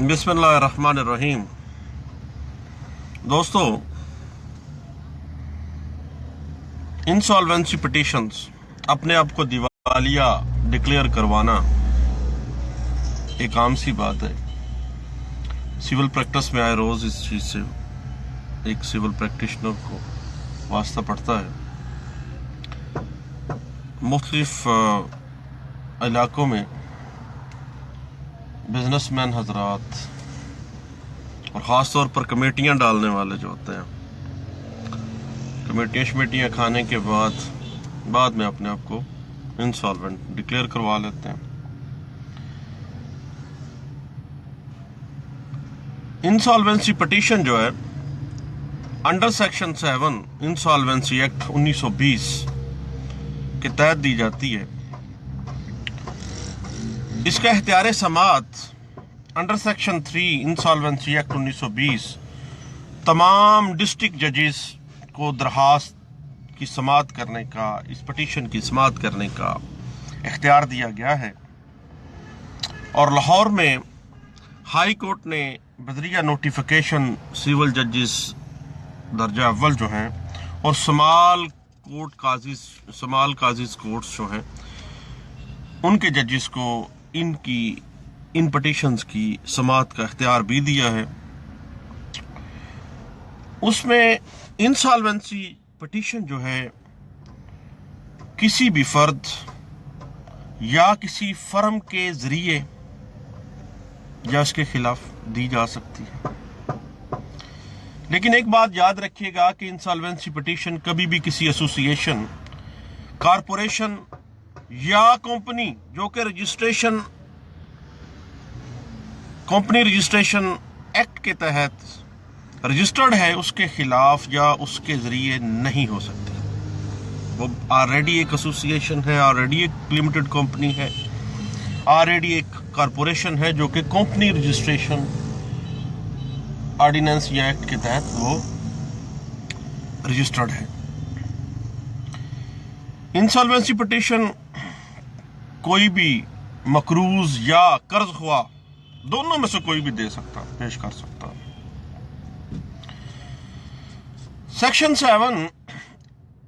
बिस्मिल्लाहिर्रहमानिर्रहीम। दोस्तों, insolvency petitions, अपने आप को दिवालिया डिक्लेयर करवाना एक आम सी बात है। सिविल प्रैक्टिस में आए रोज इस चीज से एक सिविल प्रैक्टिशनर को वास्ता पड़ता है। मुख्तलिफ इलाकों में बिजनेसमैन हजरात और ख़ास तौर पर कमेटियां डालने वाले जो होते हैं, कमेटियां खाने के बाद में अपने आप को इंसॉल्वेंट डिक्लेयर करवा लेते हैं। इंसॉल्वेंसी पिटीशन जो है अंडर सेक्शन 7 इंसॉल्वेंसी एक्ट 1920 के तहत दी जाती है। इसका इख्तियार समात अंडर सेक्शन 3 इंसॉल्वेंसी एक्ट 1920 तमाम डिस्ट्रिक्ट जजेस को दरखास्त की समात करने का, इस पिटीशन की समात करने का इख्तियार दिया गया है। और लाहौर में हाई कोर्ट ने बजरिया नोटिफिकेशन सिविल जजेस दर्जा अव्वल जो हैं और समाल काजीज कोर्ट्स जो हैं उनके जजेस को इन पिटीशंस की समात का इख्तियार भी दिया है। उसमें इंसॉल्वेंसी पिटीशन जो है किसी भी फर्द या किसी फर्म के जरिए या उसके खिलाफ दी जा सकती है। लेकिन एक बात याद रखिएगा कि इंसॉल्वेंसी पिटीशन कभी भी किसी एसोसिएशन, कारपोरेशन या कंपनी जो कि कंपनी रजिस्ट्रेशन एक्ट के तहत रजिस्टर्ड है उसके खिलाफ या उसके जरिए नहीं हो सकती। वो ऑलरेडी एक एसोसिएशन है, ऑलरेडी एक लिमिटेड कंपनी है, ऑलरेडी एक कारपोरेशन है जो कि कंपनी रजिस्ट्रेशन ऑर्डिनेंस या एक्ट के तहत वो रजिस्टर्ड है। इंसॉल्वेंसी पिटीशन कोई भी मकरूज या कर्ज ख्वा दोनों में से कोई भी दे सकता, पेश कर सकता। सेक्शन 7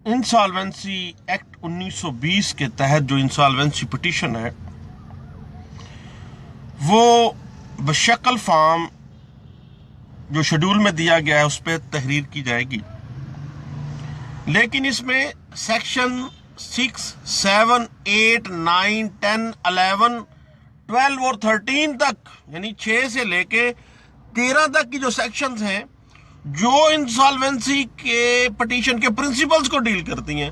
इंसॉल्वेंसी एक्ट 1920 के तहत जो इंसॉल्वेंसी पिटीशन है वो बशक्ल फॉर्म जो शेड्यूल में दिया गया है उस पर तहरीर की जाएगी। लेकिन इसमें सेक्शन 6, 7, 8, 9, 10, 11, 12 और 13 तक, यानी 6 से लेके 13 तक की जो सेक्शंस हैं जो इंसॉल्वेंसी के पिटीशन के प्रिंसिपल्स को डील करती हैं,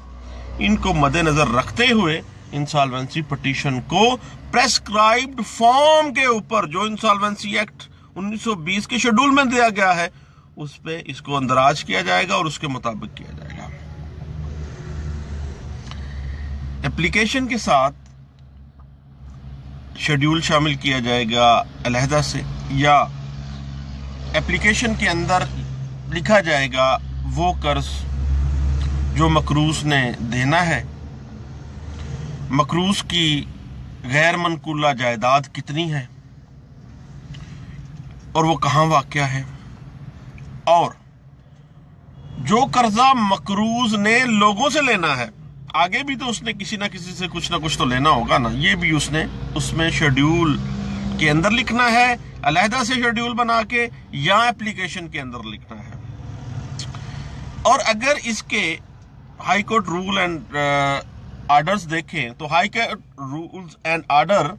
इनको मद्देनजर रखते हुए इंसॉल्वेंसी पिटीशन को प्रेस्क्राइब्ड फॉर्म के ऊपर जो इंसॉल्वेंसी एक्ट 1920 के शेड्यूल में दिया गया है उस पे इसको अंदराज किया जाएगा और उसके मुताबिक किया जाएगा। एप्लीकेशन के साथ शेड्यूल शामिल किया जाएगा अलहदा से, या एप्लीकेशन के अंदर लिखा जाएगा वो कर्ज जो मकरूज ने देना है, मकरूज की गैर मनकूला जायदाद कितनी है और वो कहाँ वाक़या है, और जो कर्जा मकरूज ने लोगों से लेना है, आगे भी तो उसने किसी ना किसी से कुछ ना कुछ तो लेना होगा ना, ये भी उसने उसमें शेड्यूल के अंदर लिखना है, अलहदा से शेड्यूल बना के, या एप्लीकेशन के अंदर लिखना है। और अगर इसके high court rule and orders देखें तो high court rules and order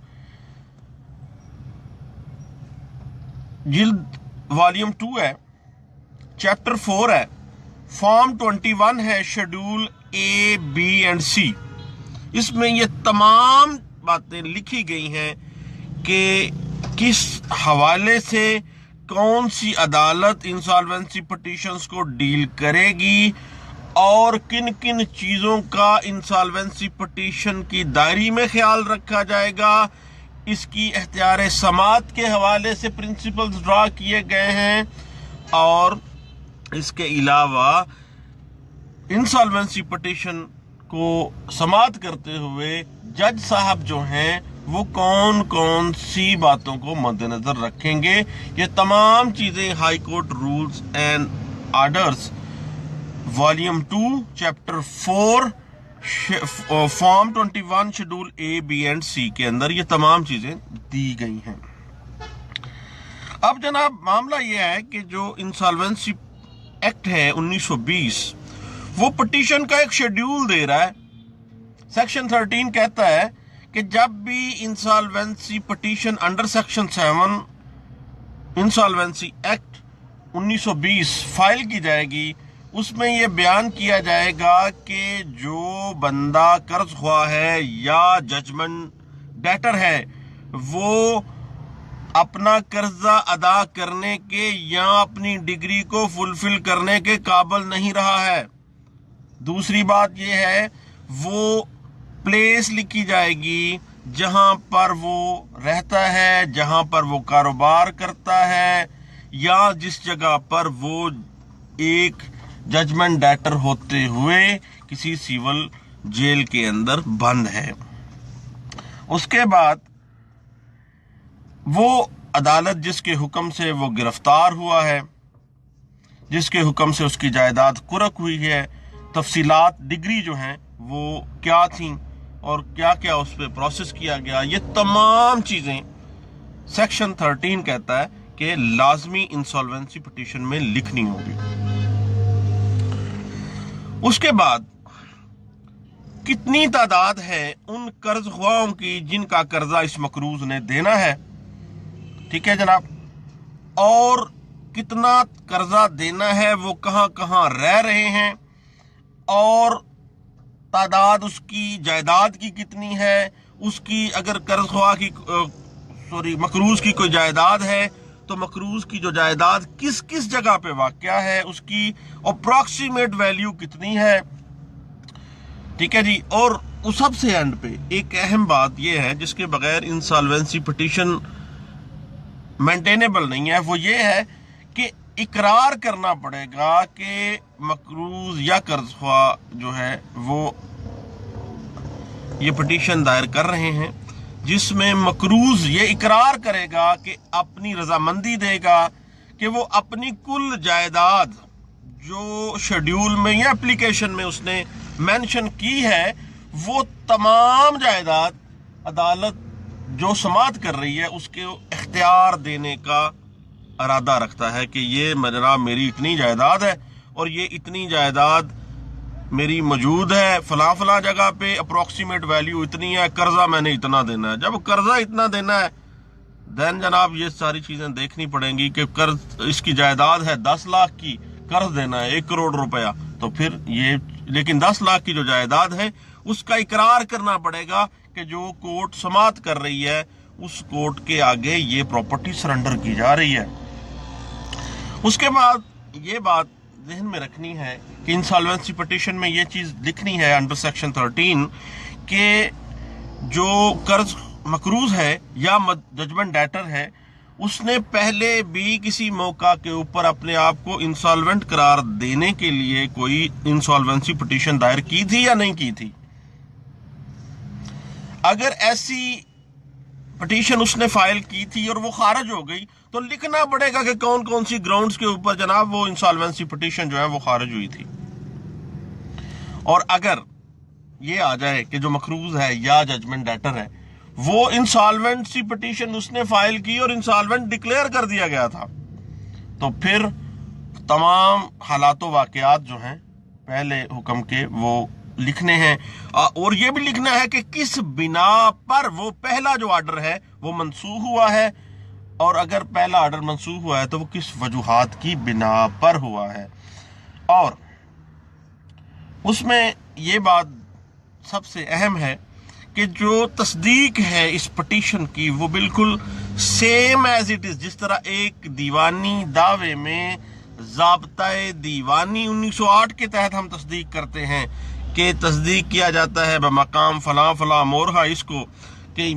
जिल्द वॉल्यूम 2 है, चैप्टर 4 है, फॉर्म 21 है, schedule A, B and C। इसमें ये तमाम बातें लिखी गई हैं कि किस हवाले से कौन सी अदालत इंसॉल्वेंसी पिटीशंस को डील करेगी और किन किन चीज़ों का इंसॉल्वेंसी पिटीशन की दायरी में ख्याल रखा जाएगा। इसकी इख्तियार समात के हवाले से प्रिंसिपल्स ड्रा किए गए हैं। और इसके अलावा इंसॉल्वेंसी पिटीशन को समात करते हुए जज साहब जो हैं वो कौन कौन सी बातों को मद्देनजर रखेंगे। ये तमाम चीजें high court rules and orders volume 2 chapter 4 form 21 schedule A B and C के अंदर ये तमाम चीजें दी गई हैं। अब जनाब मामला यह है कि जो इंसॉल्वेंसी एक्ट है 1920 वो पिटीशन का एक शेड्यूल दे रहा है। सेक्शन 13 कहता है कि जब भी insolvency petition under section 7 insolvency act 1920 file की जाएगी, उसमें यह बयान किया जाएगा कि जो बंदा कर्ज ख्वाह है या जजमेंट डेटर है वो अपना कर्जा अदा करने के या अपनी डिग्री को फुलफिल करने के काबिल नहीं रहा है। दूसरी बात यह है वो प्लेस लिखी जाएगी जहां पर वो रहता है, जहां पर वो कारोबार करता है या जिस जगह पर वो एक जजमेंट डेटर होते हुए किसी सिविल जेल के अंदर बंद है। उसके बाद वो अदालत जिसके हुक्म से वो गिरफ्तार हुआ है, जिसके हुक्म से उसकी जायदाद कुर्क हुई है, तफसीलात डिग्री जो हैं वो क्या थी और क्या क्या उस पर प्रोसेस किया गया, ये तमाम चीजें सेक्शन 13 कहता है कि लाजमी इंसॉल्वेंसी पिटीशन में लिखनी होगी। उसके बाद कितनी तादाद है उन कर्ज ख्वाहों की जिनका कर्जा इस मकरूज ने देना है, ठीक है जनाब, और कितना कर्जा देना है, वो कहां कहां रह रहे हैं और तादाद उसकी जायदाद की कितनी है, उसकी अगर कर्ज ख्वाह की मकरूज की कोई जायदाद है तो मकरूज की जो जायदाद किस किस जगह पे वाक़या है, उसकी अप्रॉक्सीमेट वैल्यू कितनी है, ठीक है जी। और उस सबसे एंड पे एक अहम बात यह है जिसके बगैर इंसॉल्वेंसी पिटीशन मेंटेनेबल नहीं है, वो ये है कि इकरार करना पड़ेगा कि मकरूज या कर्ज ख्वाह जो है वो ये पिटीशन दायर कर रहे हैं, जिसमें मकरूज ये इकरार करेगा कि अपनी रजामंदी देगा कि वो अपनी कुल जायदाद जो शेड्यूल में या एप्लीकेशन में उसने मेंशन की है वो तमाम जायदाद अदालत जो समाअत कर रही है उसके इख्तियार देने का इरादा रखता है कि ये जनाब मेरी इतनी जायदाद है और ये इतनी जायदाद मेरी मौजूद है फला फला जगह पे, अप्रोक्सीमेट वैल्यू इतनी है, कर्जा मैंने इतना देना है। जब कर्जा इतना देना है देन जनाब ये सारी चीजें देखनी पड़ेंगी कि कर्ज इसकी जायदाद है 10 लाख की, कर्ज देना है 1 करोड़ रुपया, तो फिर ये लेकिन 10 लाख की जो जायदाद है उसका इकरार करना पड़ेगा कि जो कोर्ट समाअत कर रही है उस कोर्ट के आगे ये प्रॉपर्टी सरेंडर की जा रही है। उसके बाद ये बात ज़हन में रखनी है कि इंसॉल्वेंसी पिटीशन में ये चीज़ लिखनी है अंडर सेक्शन 13 कि जो कर्ज मकरूज है या जजमेंट डेटर है उसने पहले भी किसी मौका के ऊपर अपने आप को इंसॉल्वेंट करार देने के लिए कोई इंसॉल्वेंसी पिटीशन दायर की थी या नहीं की थी। अगर ऐसी पिटीशन उसने फाइल की थी और वो खारिज हो गई तो लिखना पड़ेगा कि कौन कौन सी ग्राउंड्स के ऊपर जनाब वो इंसॉल्वेंसी पिटीशन जो है वो खारिज हुई थी। और अगर ये आ जाए कि जो मकरूज है या जजमेंट डेटर है वो इंसॉल्वेंसी पिटीशन उसने फाइल की और इंसॉल्वेंट डिक्लेयर कर दिया गया था, तो फिर तमाम हालात वाक़यात जो हैं पहले हुक्म के वो लिखने हैं और ये भी लिखना है कि किस बिना पर वो पहला जो आर्डर है वो मनसूख हुआ है, और अगर पहला आर्डर मनसूख हुआ है तो वो किस वजूहात की बिना पर हुआ है। और उसमें ये बात सबसे अहम है कि जो तस्दीक है इस पिटीशन की वो बिल्कुल सेम एज इट इज, जिस तरह एक दीवानी दावे में ज़ाब्ता-ए दीवानी 1908 के तहत हम तस्दीक करते हैं कि तस्दीक किया जाता है बमकाम फला फला मोरहा इसको कि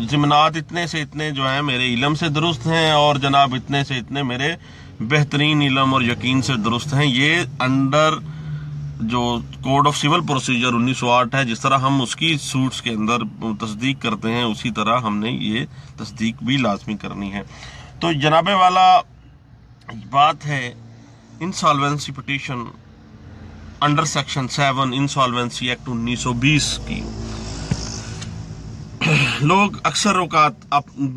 ज़िमनात इतने से इतने जो है मेरे इल्म से दुरुस्त हैं और जनाब इतने से इतने मेरे बेहतरीन इल्म और यकीन से दुरुस्त हैं। ये अंडर جو کوڈ آف سول پروسیجر 1908 ہے، جس طرح ہم اس کی سوٹس کے اندر تصدیق کرتے ہیں، اسی طرح ہم نے یہ تصدیق بھی لازمی کرنی ہے۔ تو جناب والا بات ہے insolvency petition under section 7 insolvency act 1920 کی۔ لوگ اکثر اوقات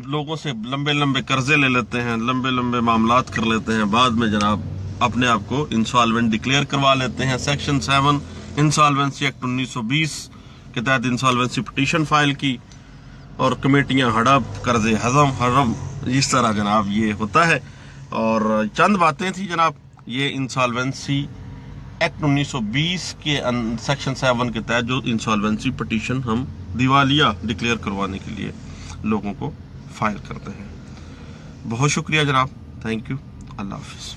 لوگوں سے لمبے لمبے قرضے لے لیتے ہیں، لمبے لمبے معاملات کر لیتے ہیں، بعد میں جناب اپنے آپ کو انسالوینٹ ڈکلیئر کروا لیتے ہیں۔ سیکشن 7 انسالوینسی ایکٹ 1920 کے تحت انسالوینسی پٹیشن فائل کی اور کمیٹیاں ہڑپ، قرضے ہضم، اس طرح جناب یہ ہوتا ہے۔ اور چند باتیں تھی جناب یہ انسالوینسی ایکٹ 1920 کے سیکشن 7 کے تحت جو انسالوینسی پٹیشن ہم دیوالیہ ڈکلیئر کروانے کے لیے لوگوں کو فائل کرتے ہیں۔ بہت شکریہ جناب، تھینک یو، اللہ حافظ۔